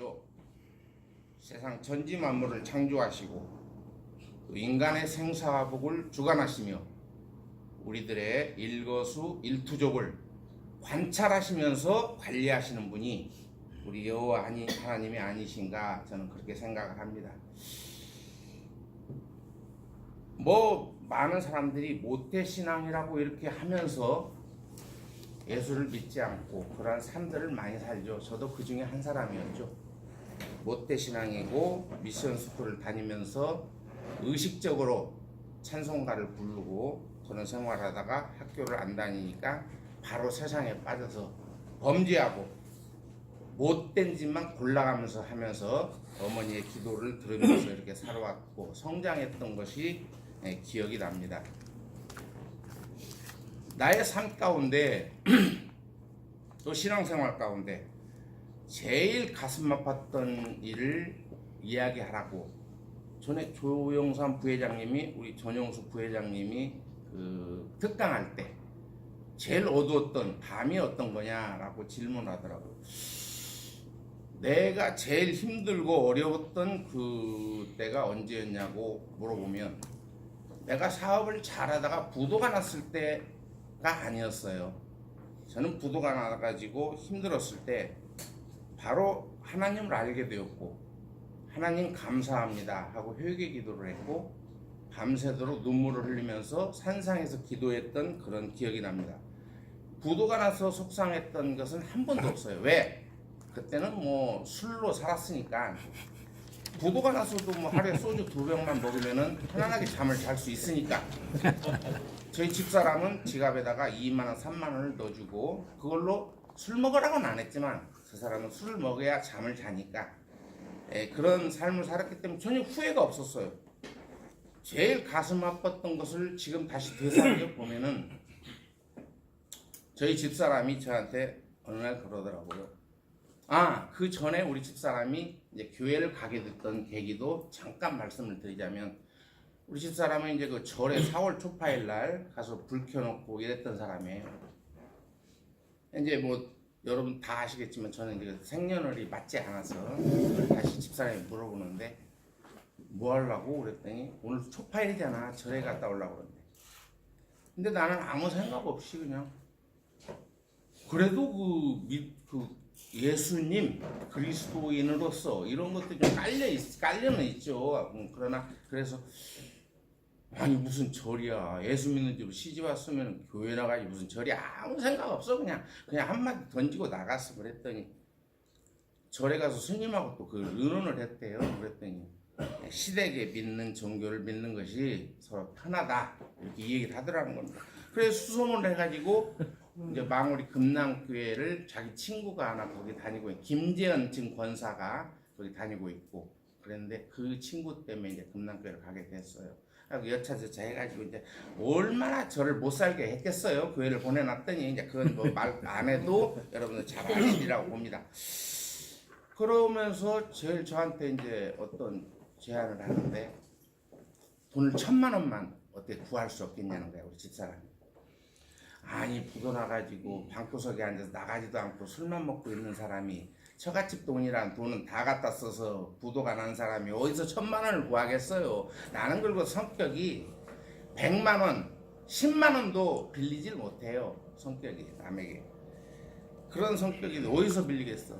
하시죠. 세상 전지 만물을 창조하시고 또 인간의 생사화복을 주관하시며 우리들의 일거수 일투족을 관찰하시면서 관리하시는 분이 우리 여호와 하나님이 아니신가, 저는 그렇게 생각을 합니다. 많은 사람들이 모태신앙이라고 이렇게 하면서 예수를 믿지 않고 그러한 삶들을 많이 살죠. 저도 그 중에 한 사람이었죠. 모태신앙이고 미션 스쿨을 다니면서 의식적으로 찬송가를 부르고 그런 생활하다가 학교를 안 다니니까 바로 세상에 빠져서 범죄하고 못된 짓만 골라가면서 하면서 어머니의 기도를 들으면서 이렇게 살아왔고 성장했던 것이 기억이 납니다. 나의 삶 가운데 또 신앙생활 가운데 제일 가슴 아팠던 일을 이야기하라고 전에 조영삼 부회장님이, 우리 전용수 부회장님이 특강할 때 제일 어두웠던 밤이 어떤 거냐라고 질문하더라고요. 내가 제일 힘들고 어려웠던 그 때가 언제였냐고 물어보면 내가 사업을 잘하다가 부도가 났을 때가 아니었어요. 저는 부도가 나가지고 힘들었을 때 바로 하나님을 알게 되었고 하나님 감사합니다 하고 회개 기도를 했고 밤새도록 눈물을 흘리면서 산상에서 기도했던 그런 기억이 납니다. 부도가 나서 속상했던 것은 한 번도 없어요. 왜? 그때는 술로 살았으니까 부도가 나서도 하루에 소주 2병만 먹으면은 편안하게 잠을 잘 수 있으니까. 저희 집사람은 지갑에다가 2만원 3만원을 넣어주고 그걸로 술 먹으라고는 안 했지만 그 사람은 술을 먹어야 잠을 자니까 그런 삶을 살았기 때문에 전혀 후회가 없었어요. 제일 가슴 아팠던 것을 지금 다시 되살려 보면은 저희 집사람이 저한테 어느 날 그러더라고요. 그 전에 우리 집사람이 이제 교회를 가게 됐던 계기도 잠깐 말씀을 드리자면, 우리 집사람은 이제 그 절에 4월 초파일 날 가서 불 켜놓고 이랬던 사람이에요. 이제 여러분 다 아시겠지만 저는 이제 생년월일이 맞지 않아서 다시 집사람이 물어보는데 뭐 하려고 그랬더니 오늘 초파일이잖아, 절에 갔다 오려고 그러는데. 근데 나는 아무 생각 없이 그냥 그래도 예수님 그리스도인으로서 이런 것도 좀 깔려는 있죠. 그러나 그래서 아니 무슨 절이야, 예수 믿는 집으로 시집 왔으면 교회 나가지 무슨 절이야, 아무 생각 없어. 그냥 한마디 던지고 나갔어. 그랬더니 절에 가서 스님하고 또 의논을 했대요. 그랬더니 시댁에 믿는 종교를 믿는 것이 서로 편하다 이렇게 이 얘기를 하더라는 겁니다. 그래서 수소문을 해가지고 이제 망우리 금남교회를 자기 친구가 하나 거기 다니고 있고, 김재현 지금 권사가 거기 다니고 있고 그랬는데 그 친구 때문에 이제 금남교회를 가게 됐어요. 여차저차 해가지고 이제 얼마나 저를 못 살게 했겠어요. 교회를 보내놨더니 이제 그건 말 안 해도 여러분들 잘 아시리라고 봅니다. 그러면서 제일 저한테 이제 어떤 제안을 하는데 돈을 1,000만 원만 어떻게 구할 수 없겠냐는 거야, 우리 집사람이. 아니 부도 나가지고 방구석에 앉아서 나가지도 않고 술만 먹고 있는 사람이 처갓집 돈이란 돈은 다 갖다 써서 부도가 난 사람이 어디서 1,000만 원을 구하겠어요. 나는 그리고 성격이 100만 원, 10만 원도 빌리질 못해요. 성격이 남에게. 그런 성격이 어디서 빌리겠어.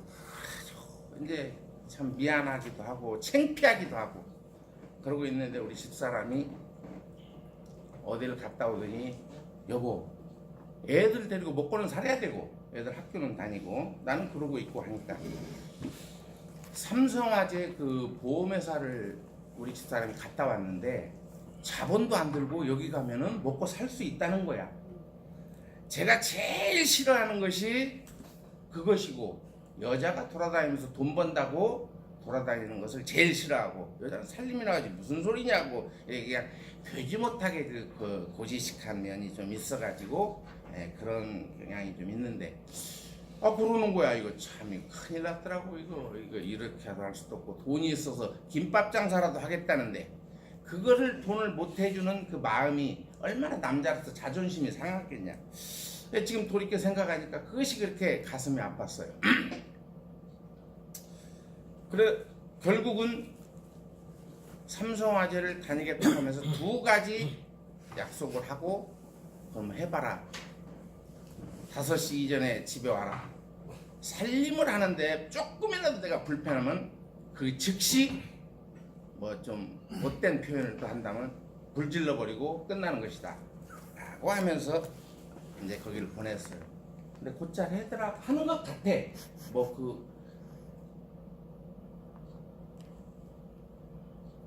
이제 참 미안하기도 하고 창피하기도 하고 그러고 있는데 우리 집사람이 어디를 갔다 오더니 여보, 애들 데리고 먹고는 살아야 되고 애들 학교는 다니고 나는 그러고 있고 하니까 삼성화재 그 보험회사를 우리 집사람이 갔다 왔는데 자본도 안 들고 여기 가면은 먹고 살 수 있다는 거야. 제가 제일 싫어하는 것이 그것이고, 여자가 돌아다니면서 돈 번다고 돌아다니는 것을 제일 싫어하고, 여자는 살림이나 하지 무슨 소리냐고 그냥 되지 못하게 고지식한 면이 좀 있어가지고 그런 경향이 좀 있는데 그러는 거야. 이거 참 큰일 났더라고. 이거 이렇게 할 수도 없고, 돈이 있어서 김밥 장사라도 하겠다는데 그거를 돈을 못 해주는 그 마음이 얼마나 남자로서 자존심이 상했겠냐. 지금 돌이켜 생각하니까 그것이 그렇게 가슴이 아팠어요. 그래 결국은 삼성화재를 다니겠다 하면서 두 가지 약속을 하고 그럼 해봐라. 5시 이전에 집에 와라. 살림을 하는데 조금이라도 내가 불편하면 그 즉시 뭐 좀 못된 표현을 또 한다면 불질러 버리고 끝나는 것이다 라고 하면서 이제 거기를 보냈어요. 근데 곧잘 해더라 하는 것 같아. 뭐 그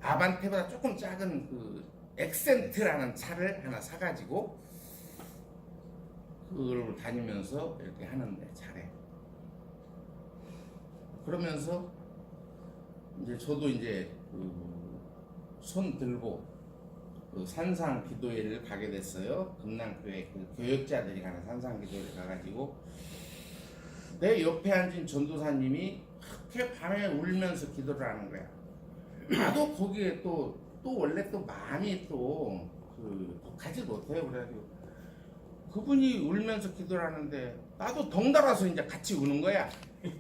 아반떼보다 조금 작은 그 엑센트라는 차를 하나 사가지고 그걸 다니면서 이렇게 하는데 잘해. 그러면서 이제 저도 이제 그 손 들고 그 산상 기도회를 가게 됐어요. 금남교회 그 교역자들이 가는 산상 기도회를 가가지고 내 옆에 앉은 전도사님이 그렇게 밤에 울면서 기도를 하는 거야. 나도 거기에 또 원래 또 마음이 또 그 독하지 못해요. 그래가지고 그분이 울면서 기도를 하는데 나도 덩달아서 이제 같이 우는 거야.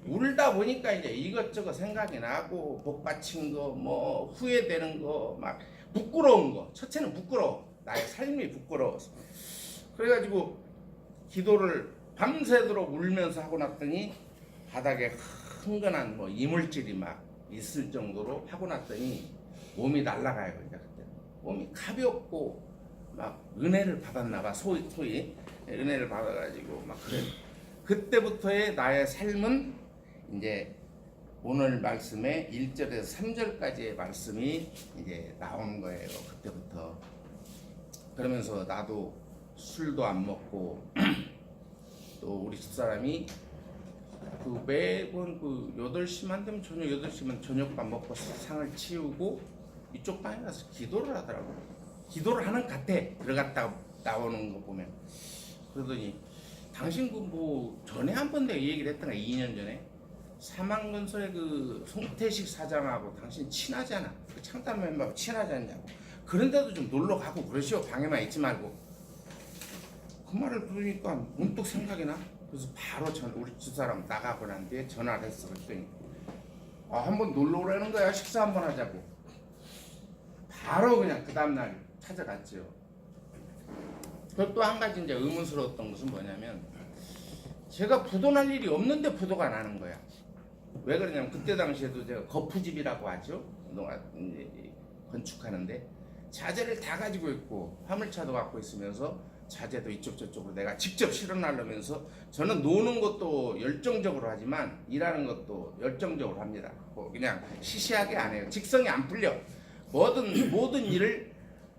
울다 보니까 이제 이것저것 생각이 나고 복 받친 거, 뭐 후회되는 거, 막 부끄러운 거. 첫째는 부끄러워. 나의 삶이 부끄러워서. 그래가지고 기도를 밤새도록 울면서 하고 났더니 바닥에 흥건한 뭐 이물질이 막 있을 정도로 하고 났더니 몸이 날아가요. 이제 그때 몸이 가볍고 막 은혜를 받았나 봐. 소위 은혜를 받아가지고 막 그래. 그때부터의 나의 삶은 이제 오늘 말씀의 1절에서 3절까지의 말씀이 이제 나오는 거예요. 그때부터. 그러면서 나도 술도 안 먹고 또 우리 집사람이 그 매번 그 8시만 되면 저녁 8시면 저녁밥 먹고 상을 치우고 이쪽 방에 가서 기도를 하더라고. 기도를 하는 것 같아. 들어갔다 나오는 거 보면. 그러더니 당신 그 뭐 전에 한 번 내가 얘기를 했던가 2년 전에 사망건설의 그 송태식 사장하고 당신 친하잖아. 그 창단 멤버하고 친하지 않냐고. 그런데도 좀 놀러 가고 그러시오. 방에만 있지 말고. 그 말을 들으니까 문득 생각이 나. 그래서 바로 우리 집사람 나가고 난 뒤에 전화를 했어. 그랬더니 한번 놀러 오라는 거야. 식사 한번 하자고. 바로 그냥 그 다음날 찾아갔죠. 그리고 또 한 가지 이제 의문스러웠던 것은 뭐냐면 제가 부도날 일이 없는데 부도가 나는 거야. 왜 그러냐면 그때 당시에도 제가 거푸집이라고 하죠. 건축하는데 자재를 다 가지고 있고 화물차도 갖고 있으면서 자재도 이쪽 저쪽으로 내가 직접 실어나르면서 저는 노는 것도 열정적으로 하지만 일하는 것도 열정적으로 합니다. 뭐 그냥 시시하게 안 해요. 직성이 안 풀려. 모든 일을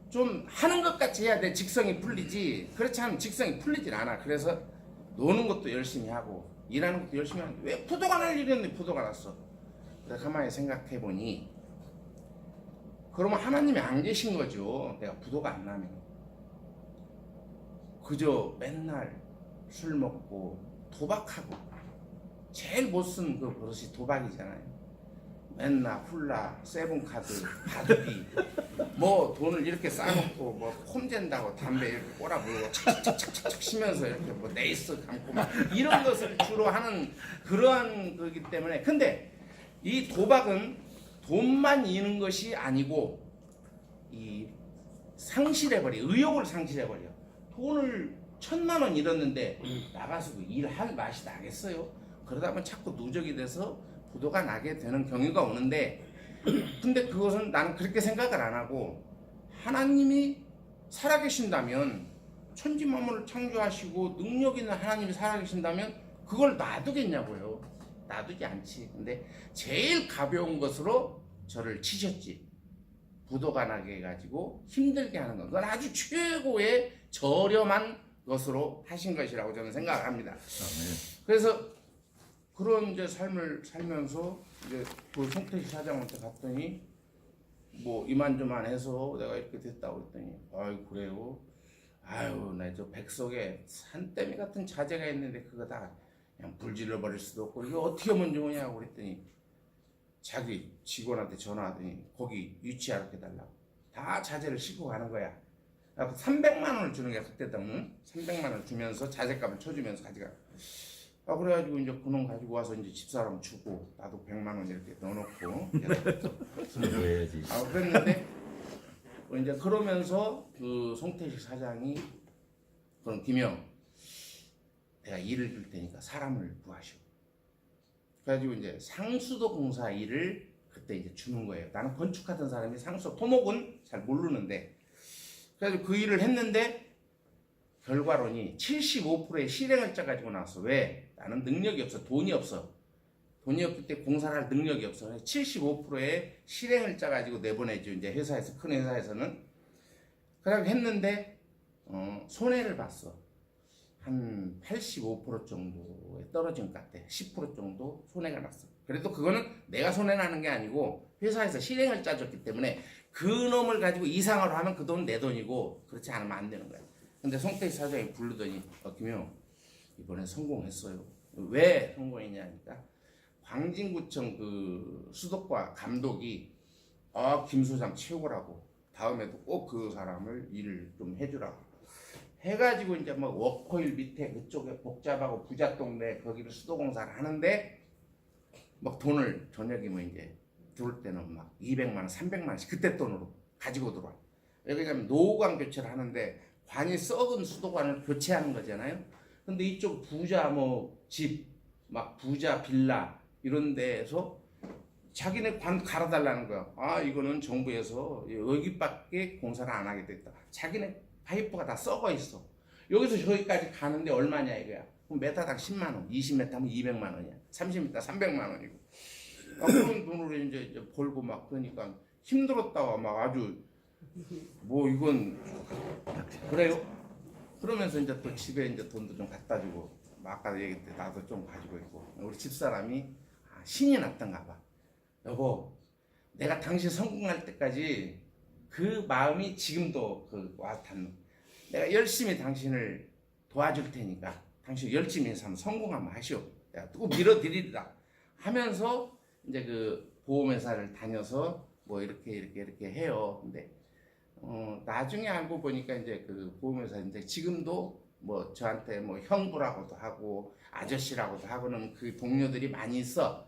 좀 하는 것 같이 해야 돼. 직성이 풀리지. 그렇지 않으면 직성이 풀리질 않아. 그래서 노는 것도 열심히 하고 일하는 것도 열심히 하는데 왜 부도가 날 일이었는데 부도가 났어. 그래서 가만히 생각해 보니 그러면 하나님이 안 계신 거죠. 내가 부도가 안 나면. 그저 맨날 술 먹고 도박하고 제일 못 쓴 그 버릇이 도박이잖아요. 맨날 훌라, 세븐카드, 바둑이 뭐 돈을 이렇게 쌓아놓고 뭐 홈젠다고 담배 이렇게 꼬라불고 착착착착 쉬면서 이렇게 뭐 네이스 감고 막 이런 것을 주로 하는 그러한 거기 때문에 근데 이 도박은 돈만 잃는 것이 아니고 이 상실해버려. 의욕을 상실해버려. 돈을 1,000만 원 잃었는데 나가서 일할 맛이 나겠어요? 그러다 보면 자꾸 누적이 돼서 부도가 나게 되는 경우가 오는데 근데 그것은 나는 그렇게 생각을 안 하고 하나님이 살아계신다면 천지만물을 창조하시고 능력 있는 하나님이 살아계신다면 그걸 놔두겠냐고요. 놔두지 않지. 근데 제일 가벼운 것으로 저를 치셨지. 부도가 나게 해가지고 힘들게 하는 건 그건 아주 최고의 저렴한 것으로 하신 것이라고 저는 생각을 합니다. 그래서 그런 이제 삶을 살면서 이제 그 송태식 사장한테 갔더니 뭐 이만저만 해서 내가 이렇게 됐다고 했더니 아유 그래요? 아유 나 저 백석에 산더미 같은 자재가 있는데 그거 다 그냥 불질러 버릴 수도 없고 이거 어떻게 하면 좋으냐고 그랬더니 자기 직원한테 전화하더니 거기 유치하게 달라고 다 자재를 싣고 가는 거야. 300만 원을 주는 거야. 그때 당은 300만 원을 주면서 자재값을 쳐주면서 가져가. 그래가지고 이제 그놈 가지고 와서 이제 집사람 주고 나도 100만 원 이렇게 넣어놓고 해야지. 그랬는데 이제 그러면서 그 송태식 사장이 그럼 김영 내가 일을 줄 테니까 사람을 구하시오. 그래가지고 이제 상수도 공사 일을 그때 이제 주는 거예요. 나는 건축하던 사람이 상수 토목은 잘 모르는데 그래가지고 그 일을 했는데 결과론이 75%의 실행을자 가지고 나왔어. 왜? 나는 능력이 없어. 돈이 없어. 돈이 없기 때문에 공사를 할 능력이 없어. 75%의 실행을자 가지고 내보내죠. 이제 회사에서, 큰 회사에서는. 그렇게 했는데 손해를 봤어. 한 85% 정도에 떨어진 것 같아. 10% 정도 손해가 났어. 그래도 그거는 내가 손해나는 게 아니고 회사에서 실행을 짜줬기 때문에 그 놈을 가지고 이상으로 하면 그 돈 내 돈이고 그렇지 않으면 안 되는 거야. 근데 송태식 사장이 부르더니 김영 이번에 성공했어요. 왜 성공했냐니까 광진구청 그 수도과 감독이 김 소장 최고라고 다음에도 꼭 그 사람을 일을 좀 해주라고 해가지고 이제 뭐 워커힐 밑에 그쪽에 복잡하고 부자 동네 거기를 수도공사를 하는데 막 돈을 저녁이 뭐 이제 들어올 때는 막 200만 원, 300만 원씩 그때 돈으로 가지고 들어와. 여기 가면 노후관 교체를 하는데 관이 썩은 수도관을 교체하는 거잖아요. 근데 이쪽 부자 뭐 집, 막 부자 빌라 이런 데에서 자기네 관 갈아달라는 거야. 이거는 정부에서 여기밖에 공사를 안 하게 됐다. 자기네 파이프가 다 썩어 있어. 여기서 저기까지 가는데 얼마냐 이거야. 그럼 메타당 10만 원, 20m면 200만 원이야. 30m 300만 원이고. 그런 돈으로 이제 벌고 막 그러니까 힘들었다가 막 아주 뭐 이건 그래요. 그러면서 이제 또 집에 이제 돈도 좀 갖다 주고 아까 얘기했듯이 나도 좀 가지고 있고 우리 집사람이 신이 났던가 봐. 여보 내가 당신 성공할 때까지 그 마음이 지금도 와 닿는 내가 열심히 당신을 도와줄 테니까 당신 열심히 해서 한번 성공하면 하시오. 내가 또 밀어드리리라 하면서 이제 그 보험회사를 다녀서 뭐 이렇게 해요. 근데 나중에 알고 보니까 이제 그 보험회사인데 지금도 뭐 저한테 뭐 형부라고도 하고 아저씨라고도 하고는 그 동료들이 많이 있어.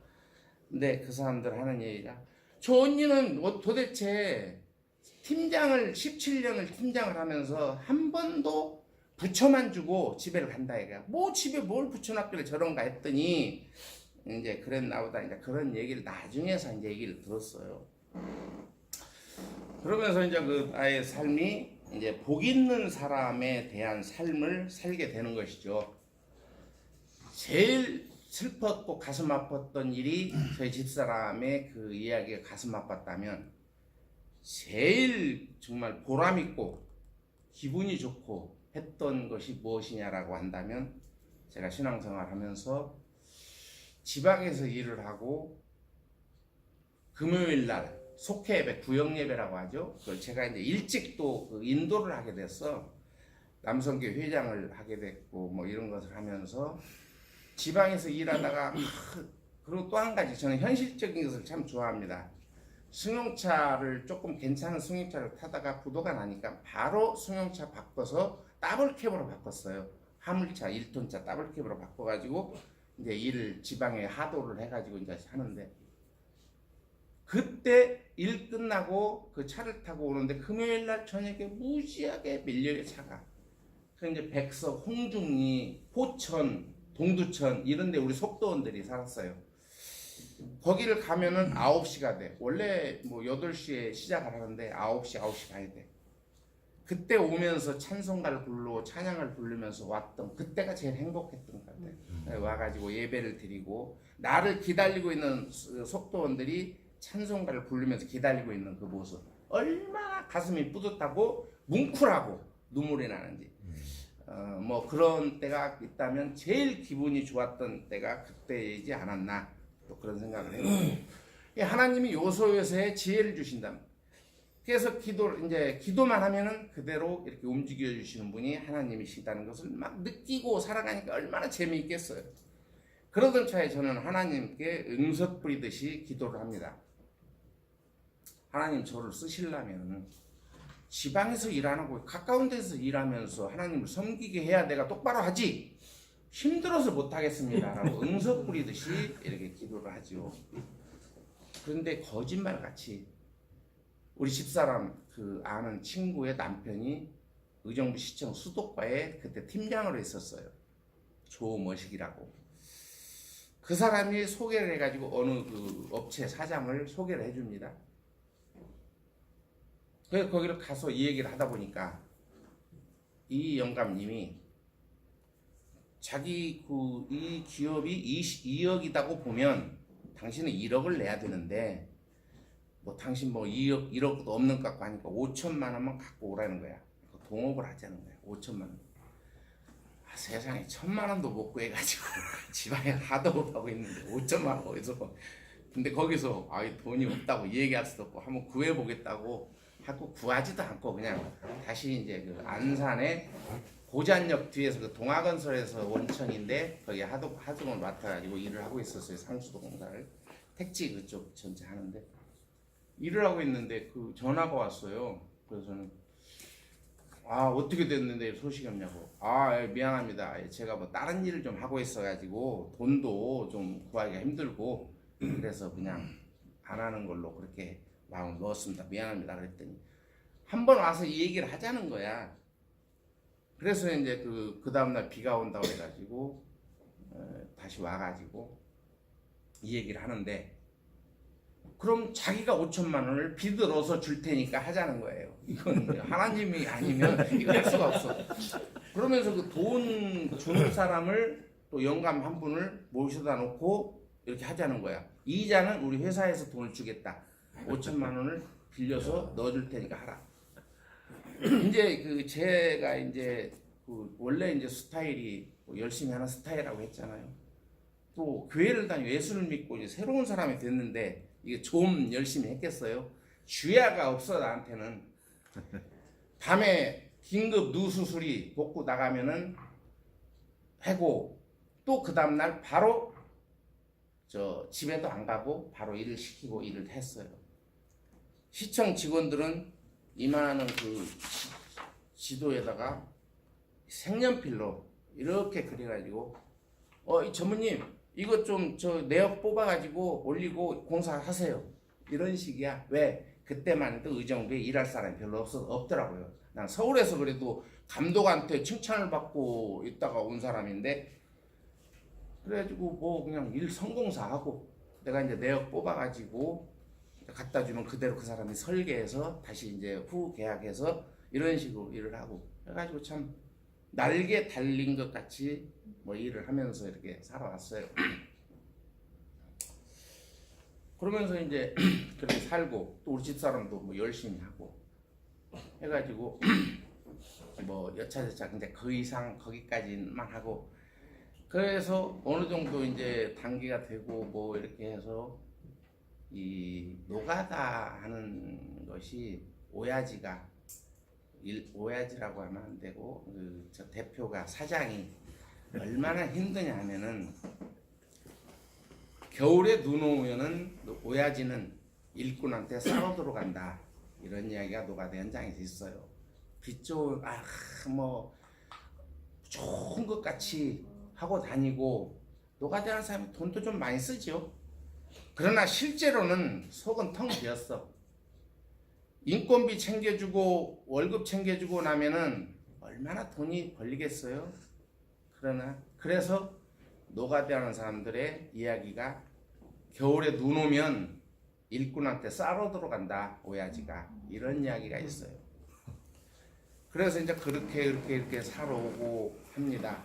근데 그 사람들 하는 얘기가 저 언니는 도대체 팀장을 17년을 팀장을 하면서 한 번도 부처만 주고 집에를 간다 이거야. 뭐 집에 뭘 붙여놨길래 저런가 했더니 이제 그랬나 보다. 이제 그런 얘기를 나중에서 이제 얘기를 들었어요. 그러면서 이제 그 나의 삶이 이제 복 있는 사람에 대한 삶을 살게 되는 것이죠. 제일 슬펐고 가슴 아팠던 일이 저희 집사람의 그 이야기가 가슴 아팠다면 제일 정말 보람 있고 기분이 좋고 했던 것이 무엇이냐라고 한다면 제가 신앙생활 하면서 지방에서 일을 하고 금요일 날 속회 예배, 구역 예배라고 하죠. 그걸 제가 이제 일찍 또 그 인도를 하게 됐어. 남성교 회장을 하게 됐고 뭐 이런 것을 하면서 지방에서 일하다가 그리고 또 한 가지 저는 현실적인 것을 참 좋아합니다. 승용차를 조금 괜찮은 승용차를 타다가 부도가 나니까 바로 승용차 바꿔서 더블캡으로 바꿨어요. 화물차 1톤차 더블캡으로 바꿔가지고 이제 일을 지방에 하도를 해가지고 이제 하는데 그때 일 끝나고 그 차를 타고 오는데 금요일날 저녁에 무지하게 밀려요 차가. 그 이제 백석, 홍중리, 포천, 동두천 이런데 우리 속도원들이 살았어요. 거기를 가면은 9시가 돼. 원래 뭐 8시에 시작을 하는데 9시 가야 돼. 그때 오면서 찬송가를 부르고 찬양을 부르면서 왔던 그때가 제일 행복했던 것 같아요. 와가지고 예배를 드리고 나를 기다리고 있는 속도원들이 찬송가를 부르면서 기다리고 있는 그 모습 얼마나 가슴이 뿌듯하고 뭉클하고 눈물이 나는지 뭐 그런 때가 있다면 제일 기분이 좋았던 때가 그때이지 않았나 또 그런 생각을 해요. 하나님이 요소요소에 지혜를 주신다. 그래서 기도만 하면은 그대로 이렇게 움직여 주시는 분이 하나님이시다는 것을 막 느끼고 살아가니까 얼마나 재미있겠어요. 그러던 차에 저는 하나님께 응석 부리듯이 기도를 합니다. 하나님 저를 쓰시려면 지방에서 일 안 하고 가까운 데서 일하면서 하나님을 섬기게 해야 내가 똑바로 하지. 힘들어서 못하겠습니다라고 응석 부리듯이 이렇게 기도를 하죠. 그런데 거짓말같이 우리 집사람 그 아는 친구의 남편이 의정부 시청 수도과에 그때 팀장으로 있었어요. 조머식이라고. 그 사람이 소개를 해가지고 어느 그 업체 사장을 소개를 해줍니다. 그래서 거기를 가서 이 얘기를 하다 보니까 이 영감님이 자기 그 이 기업이 2억이라고 보면 당신은 1억을 내야 되는데 뭐 당신 뭐 2억 1억도 없는 것 같고 하니까 5천만 원만 갖고 오라는 거야. 동업을 하자는 거야. 5천만 원. 아, 세상에 1,000만 원도 못 구해가지고 집안에 하도 못하고 있는데 5천만 원 어디서. 근데 거기서 아 돈이 없다고 얘기할 수도 없고 한번 구해보겠다고 하고 구하지도 않고 그냥 다시 이제 그 안산에 고잔역 뒤에서 그 동아건설에서 원청인데 거기 하동을 맡아가지고 일을 하고 있었어요. 상수도 공사를 택지 그쪽 전체 하는데 일을 하고 있는데 그 전화가 왔어요. 그래서 저는 아 어떻게 됐는데 소식이 없냐고. 아 미안합니다. 제가 뭐 다른 일을 좀 하고 있어가지고 돈도 좀 구하기가 힘들고 그래서 그냥 안 하는 걸로 그렇게 마음을 넣었습니다. 미안합니다. 그랬더니 한 번 와서 이 얘기를 하자는 거야. 그래서 이제 그 다음날 비가 온다고 해가지고 다시 와가지고 이 얘기를 하는데 그럼 자기가 5천만 원을 비들어서 줄 테니까 하자는 거예요. 이건 하나님이 아니면 이거 할 수가 없어. 그러면서 그 돈 주는 사람을 또 영감 한 분을 모셔다 놓고 이렇게 하자는 거야. 이자는 우리 회사에서 돈을 주겠다. 5천만 원을 빌려서 넣어줄 테니까 하라. 이제 그 제가 이제 그 원래 이제 스타일이 뭐 열심히 하는 스타일이라고 했잖아요. 또 교회를 다니고 예수를 믿고 이제 새로운 사람이 됐는데 이게 좀 열심히 했겠어요? 주야가 없어 나한테는. 밤에 긴급 누수술이 복구 나가면은 하고 또 그 다음날 바로 저 집에도 안 가고 바로 일을 시키고 일을 했어요. 시청 직원들은 이만한 그 지도에다가 색연필로 이렇게 그려가지고 이 전무님 이거 좀 저 내역 뽑아가지고 올리고 공사하세요. 이런 식이야. 왜? 그때만 해도 의정부에 일할 사람이 별로 없더라고요. 난 서울에서 그래도 감독한테 칭찬을 받고 있다가 온 사람인데 그래가지고 뭐 그냥 일 성공사하고 내가 이제 내역 뽑아가지고 갖다 주면 그대로 그 사람이 설계해서 다시 이제 후 계약해서 이런 식으로 일을 하고 해가지고 참 날개 달린 것 같이 뭐 일을 하면서 이렇게 살아왔어요. 그러면서 이제 그렇게 살고 또 우리 집사람도 뭐 열심히 하고 해가지고 뭐 여차저차 근데 그 이상 거기까지만 하고 그래서 어느 정도 이제 단기가 되고 뭐 이렇게 해서 이 노가다 하는 것이 오야지가 오야지라고 하면 안 되고 저 대표가 사장이 얼마나 힘드냐 하면은 겨울에 눈 오면은 오야지는 일꾼한테 싸러 들어간다 이런 이야기가 노가다 현장에서 있어요. 빚 좋은 뭐 좋은 것 같이 하고 다니고 노가다 하는 사람이 돈도 좀 많이 쓰죠. 그러나 실제로는 속은 텅 비었어. 인건비 챙겨주고 월급 챙겨주고 나면은 얼마나 돈이 벌리겠어요. 그래서 노가다 하는 사람들의 이야기가 겨울에 눈 오면 일꾼한테 싸러 들어간다 오야지가 이런 이야기가 있어요. 그래서 이제 그렇게 살아오고 합니다.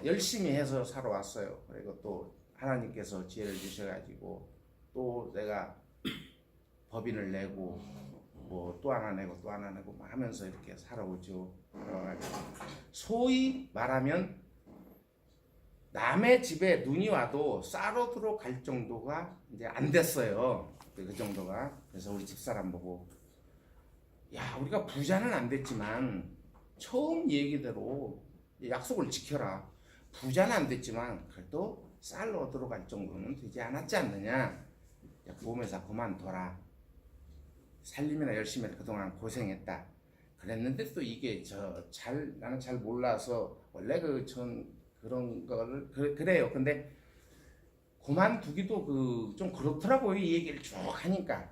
열심히 해서 살아왔어요. 그리고 또 하나님께서 지혜를 주셔가지고 또 내가 법인을 내고 뭐 또 하나 내고 또 하나 내고 하면서 이렇게 살아오죠. 소위 말하면 남의 집에 눈이 와도 싸러 들어갈 정도가 이제 안 됐어요. 그 정도가. 그래서 우리 집사람 보고 야 우리가 부자는 안 됐지만 처음 얘기대로 약속을 지켜라. 부자는 안 됐지만 그래도 쌀로 들어갈 정도는 되지 않았지 않느냐. 보험회사 그만둬라. 살림이나 열심히 해서 그동안 고생했다. 그랬는데 또 이게 나는 잘 몰라서 원래 전 그런 거를 그래요. 근데 그만두기도 좀 그렇더라고요. 이 얘기를 쭉 하니까.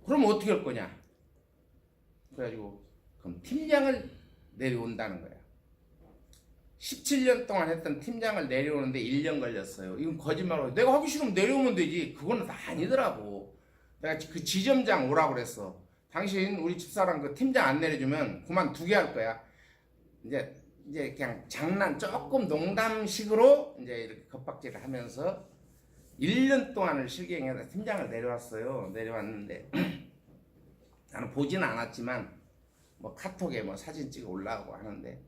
그럼 어떻게 할 거냐? 그래가지고 그럼 팀장을 내려온다는 거야. 17년 동안 했던 팀장을 내려오는데 1년 걸렸어요. 이건 거짓말이고 내가 하기 싫으면 내려오면 되지. 그거는 다 아니더라고. 내가 그 지점장 오라고 그랬어. 당신 우리 집사람 그 팀장 안 내려주면 그만두게 할 거야. 이제 그냥 장난 조금 농담식으로 이제 이렇게 겁박질을 하면서 1년 동안을 실갱해서 팀장을 내려왔어요. 내려왔는데 나는 보지는 않았지만 뭐 카톡에 뭐 사진 찍어 올라오고 하는데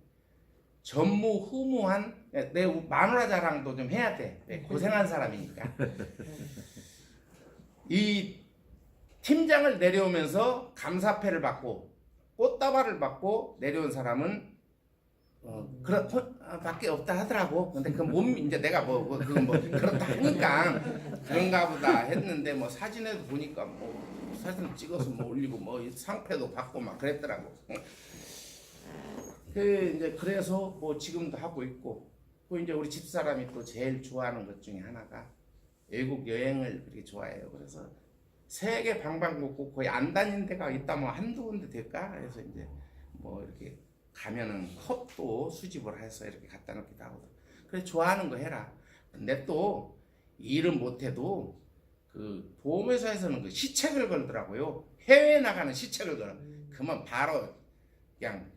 전무후무한 내 마누라 자랑도 좀 해야 돼. 고생한 사람이니까. 이 팀장을 내려오면서 감사패를 받고 꽃다발을 받고 내려온 사람은 밖에 없다 하더라고. 근데 그 몸 이제 내가 그건 그렇다 하니까 그런가 보다 했는데 뭐 사진에도 보니까 뭐 사진 찍어서 뭐 올리고 뭐 상패도 받고 막 그랬더라고. 이제 그래서 뭐 지금도 하고 있고 또 이제 우리 집사람이 또 제일 좋아하는 것 중에 하나가 외국 여행을 그렇게 좋아해요. 그래서 세계 방방곡곡 거의 안 다닌 데가 있다면 한두 군데 될까? 그래서 이제 뭐 이렇게 가면은 컵도 수집을 해서 이렇게 갖다 놓기도 하고. 그래 좋아하는 거 해라. 근데 또 일은 못해도 그 보험회사에서는 그 시책을 걸더라고요. 해외에 나가는 시책을 걸어. 그러면 바로 그냥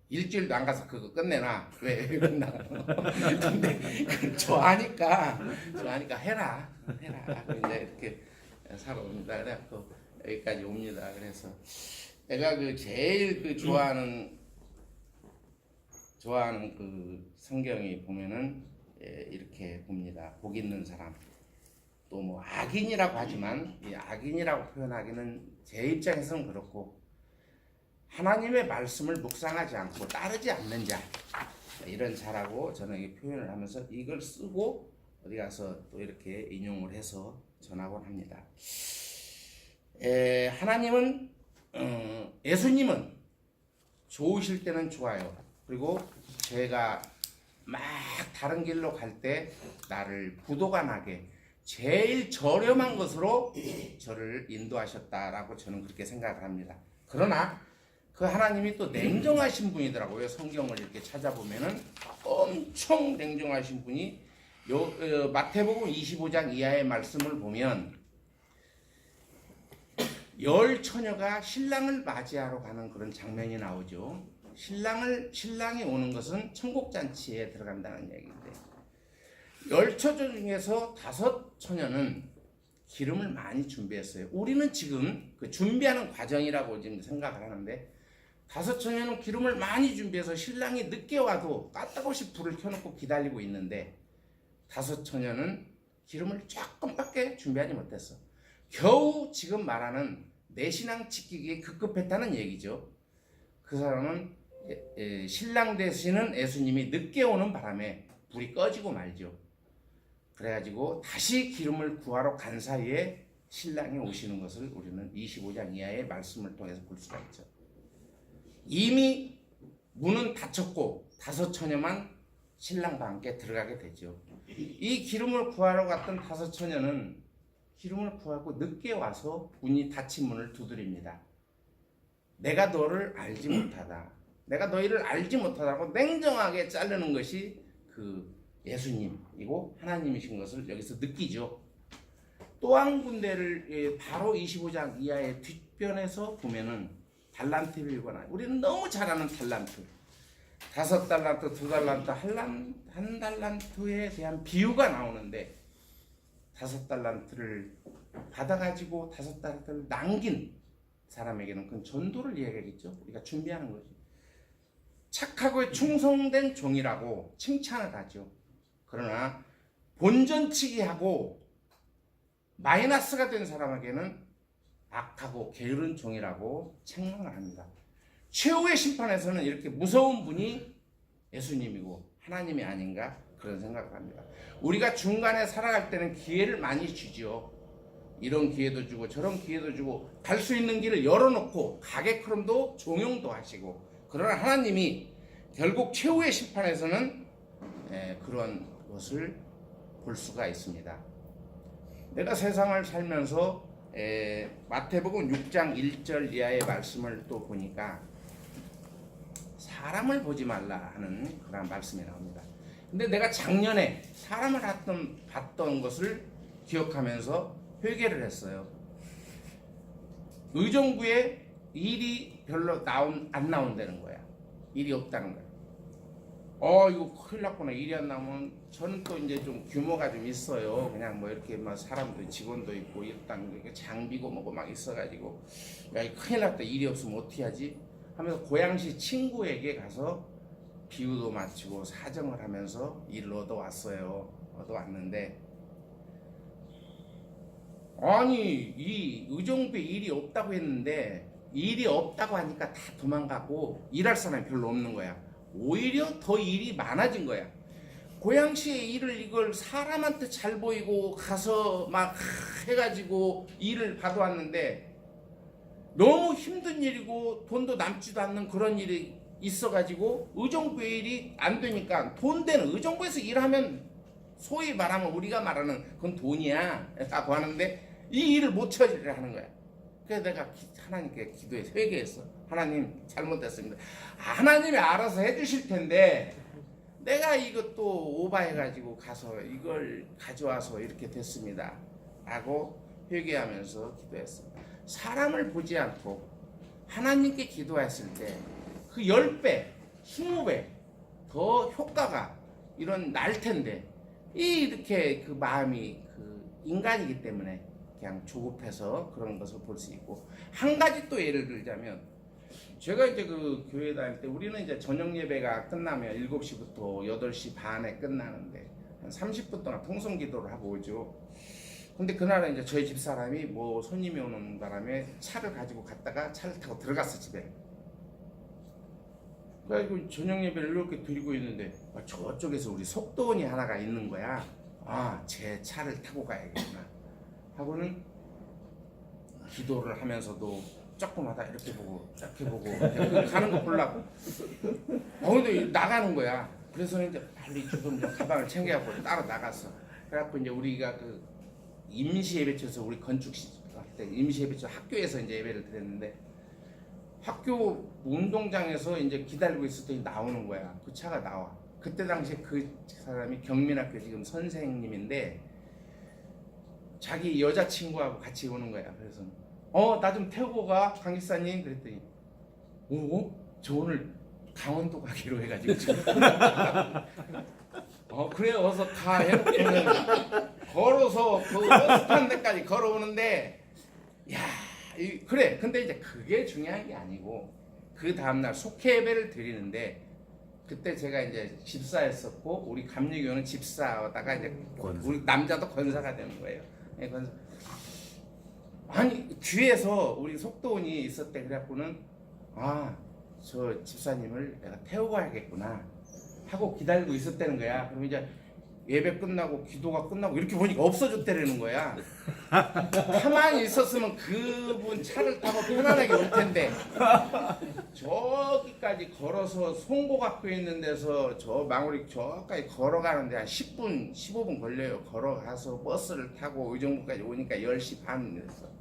일주일도 안 가서 그거 끝내놔. 왜 끝나? 근데 좋아하니까 해라. 이제 이렇게 살아옵니다. 그래갖고 여기까지 옵니다. 그래서 내가 그 제일 그 좋아하는 그 성경이 보면은 이렇게 봅니다. 복 있는 사람. 또 뭐 악인이라고 하지만 이 악인이라고 표현하기는 제 입장에서는 그렇고 하나님의 말씀을 묵상하지 않고 따르지 않는 자 이런 자라고 저는 이 표현을 하면서 이걸 쓰고 어디 가서 또 이렇게 인용을 해서 전하곤 합니다. 하나님은 예수님은 좋으실 때는 좋아요. 그리고 제가 막 다른 길로 갈 때 나를 부도가 나게 제일 저렴한 것으로 저를 인도하셨다라고 저는 그렇게 생각을 합니다. 그러나 그 하나님이 또 냉정하신 분이더라고요. 성경을 이렇게 찾아보면은 엄청 냉정하신 분이 마태복음 25장 이하의 말씀을 보면 열 처녀가 신랑을 맞이하러 가는 그런 장면이 나오죠. 신랑이 오는 것은 천국잔치에 들어간다는 얘기인데 열 처녀 중에서 5처녀는 기름을 많이 준비했어요. 우리는 지금 그 준비하는 과정이라고 지금 생각을 하는데 5처녀는 기름을 많이 준비해서 신랑이 늦게 와도 까딱없이 불을 켜놓고 기다리고 있는데 5처녀는 기름을 조금밖에 준비하지 못했어. 겨우 지금 말하는 내 신앙 지키기에 급급했다는 얘기죠. 그 사람은 신랑 되시는 예수님이 늦게 오는 바람에 불이 꺼지고 말죠. 그래가지고 다시 기름을 구하러 간 사이에 신랑이 오시는 것을 우리는 25장 이하의 말씀을 통해서 볼 수가 있죠. 이미 문은 닫혔고 5처녀만 신랑과 함께 들어가게 되죠. 이 기름을 구하러 갔던 5처녀는 기름을 구하고 늦게 와서 문이 닫힌 문을 두드립니다. 내가 너를 알지 못하다. 내가 너희를 알지 못하다고 냉정하게 자르는 것이 그 예수님이고 하나님이신 것을 여기서 느끼죠. 또 한 군데를 바로 25장 이하의 뒷변에서 보면은 달란트 빌거나 우리는 너무 잘 아는 달란트 5달란트, 2달란트, 한 달란트에 대한 비유가 나오는데 5달란트를 받아가지고 5달란트를 남긴 사람에게는 그건 전도를 이야기하겠죠. 우리가 준비하는 거지. 착하고 충성된 종이라고 칭찬을 하죠. 그러나 본전치기 하고 마이너스가 된 사람에게는 악하고 게으른 종이라고 책망을 합니다. 최후의 심판에서는 이렇게 무서운 분이 예수님이고 하나님이 아닌가 그런 생각을 합니다. 우리가 중간에 살아갈 때는 기회를 많이 주죠. 이런 기회도 주고 저런 기회도 주고 갈 수 있는 길을 열어놓고 가게크럼도 종용도 하시고 그러나 하나님이 결국 최후의 심판에서는 그런 것을 볼 수가 있습니다. 내가 세상을 살면서 마태복음 6장 1절 이하의 말씀을 또 보니까 사람을 보지 말라 하는 그런 말씀이 나옵니다. 근데 내가 작년에 사람을 봤던 것을 기억하면서 회개를 했어요. 의정부에 일이 별로 안 나온다는 거야. 일이 없다는 거야. 이거 큰일 났구나. 일이 안 나오면 저는 또 이제 좀 규모가 좀 있어요. 그냥 뭐 이렇게 막 사람도 직원도 있고 일단 장비고 뭐고 막 있어가지고 야 이거 큰일 났다. 일이 없으면 어떻게 하지? 하면서 고양시 친구에게 가서 비유도 마치고 사정을 하면서 일을 얻어왔어요. 얻어왔는데 아니 이 의정부에 일이 없다고 했는데 일이 없다고 하니까 다 도망가고 일할 사람이 별로 없는 거야. 오히려 더 일이 많아진 거야. 고양시에 일을 이걸 사람한테 잘 보이고 가서 막 해가지고 일을 받아왔는데 너무 힘든 일이고 돈도 남지도 않는 그런 일이 있어가지고 의정부에 일이 안 되니까 돈 되는 의정부에서 일하면 소위 말하면 우리가 말하는 그건 돈이야 라고 하는데 이 일을 못 처리를 하는 거야. 그래서 내가 하나님께 기도해서 회개했어. 하나님 잘못됐습니다. 하나님이 알아서 해주실 텐데 내가 이것도 오바해가지고 가서 이걸 가져와서 이렇게 됐습니다 라고 회개하면서 기도했습니다. 사람을 보지 않고 하나님께 기도했을 때 그 10배, 20배 더 효과가 이런 날 텐데 이렇게 그 마음이 그 인간이기 때문에 그냥 조급해서 그런 것을 볼 수 있고 한 가지 또 예를 들자면 제가 이제 그 교회 다닐 때 우리는 이제 저녁 예배가 끝나면 7시부터 8시 반에 끝나는데 한 30분 동안 통성 기도를 하고 오죠. 근데 그날은 이제 저희 집 사람이 뭐 손님이 오는 바람에 차를 가지고 갔다가 차를 타고 들어갔어 집에. 그래가지고 저녁 예배를 이렇게 드리고 있는데 저쪽에서 우리 속도원이 하나가 있는 거야. 제 차를 타고 가야겠구나 하고는 기도를 하면서도 조금마다 이렇게 보고 가는 거 보려고. 근데 나가는 거야. 그래서 이제 빨리 조금 가방을 챙겨갖고 따로 나갔어. 그래갖고 이제 우리가 그 임시 예배처에서 우리 건축시 때 임시 예배처 학교에서 이제 예배를 드렸는데 학교 운동장에서 이제 기다리고 있을 때 나오는 거야. 그 차가 나와. 그때 당시에 그 사람이 경민학교 지금 선생님인데 자기 여자친구하고 같이 오는 거야. 그래서 나 좀 태우고 가 강기사님 그랬더니 저 오늘 강원도 가기로 해가지고 그래 어서 가 해놓고는 걸어서 그 버스탄 데까지 걸어오는데 그래. 근데 이제 그게 중요한 게 아니고 그 다음날 속회 예배를 드리는데 그때 제가 이제 집사였었고 우리 감리교는 집사하다가 이제 우리 남자도 권사가 되는 거예요. 권사. 아니 귀에서 우리 속도원이 있었대. 그래갖고는 저 집사님을 내가 태우고 가야겠구나 하고 기다리고 있었다는 거야. 그럼 이제 예배 끝나고 기도가 끝나고 이렇게 보니까 없어졌다는 거야. 가만히 있었으면 그분 차를 타고 편안하게 올 텐데 저기까지 걸어서 송고학교 있는 데서 저 망우리 저까지 걸어가는데 한 10분 15분 걸려요. 걸어가서 버스를 타고 의정부까지 오니까 10시 반 됐어.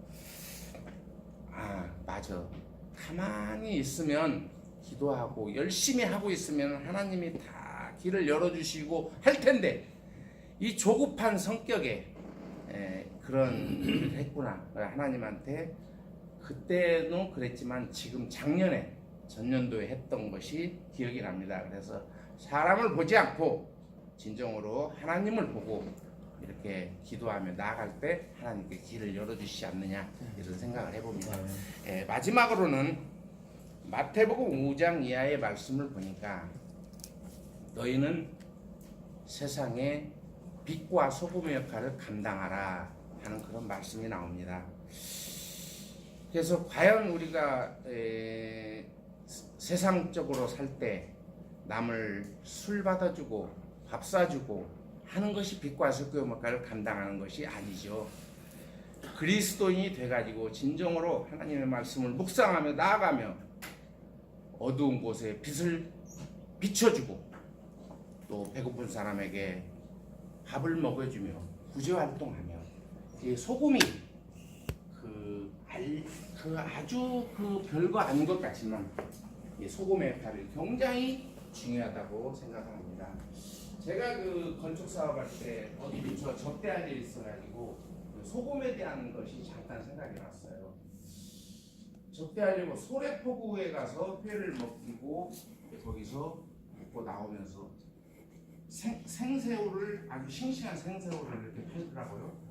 맞아. 가만히 있으면 기도하고 열심히 하고 있으면 하나님이 다 길을 열어주시고 할 텐데 이 조급한 성격에 그런 일을 했구나. 하나님한테 그때는 그랬지만 지금 작년에 전년도에 했던 것이 기억이 납니다. 그래서 사람을 보지 않고 진정으로 하나님을 보고 이렇게 기도하며 나아갈 때 하나님께 길을 열어주시지 않느냐 이런 생각을 해봅니다. 마지막으로는 마태복음 5장 이하의 말씀을 보니까 너희는 세상의 빛과 소금의 역할을 감당하라 하는 그런 말씀이 나옵니다. 그래서 과연 우리가 세상적으로 살 때 남을 술 받아주고 밥 사주고 하는 것이 빛과 소금의 역할을 감당하는 것이 아니죠. 그리스도인이 돼가지고 진정으로 하나님의 말씀을 묵상하며 나아가며 어두운 곳에 빛을 비춰주고 또 배고픈 사람에게 밥을 먹여주며 구제 활동하며 이 소금이 아주 별거 아닌 것 같지만 이 소금의 역할이 굉장히 중요하다고 생각합니다. 제가 건축 사업할 때 어디 근처 접대할 일이 있어가지고 소금에 대한 것이 잠깐 생각이 났어요. 접대하려고 소래포구에 가서 회를 먹이고 거기서 먹고 나오면서 생새우를 아주 싱싱한 생새우를 이렇게 팔더라고요.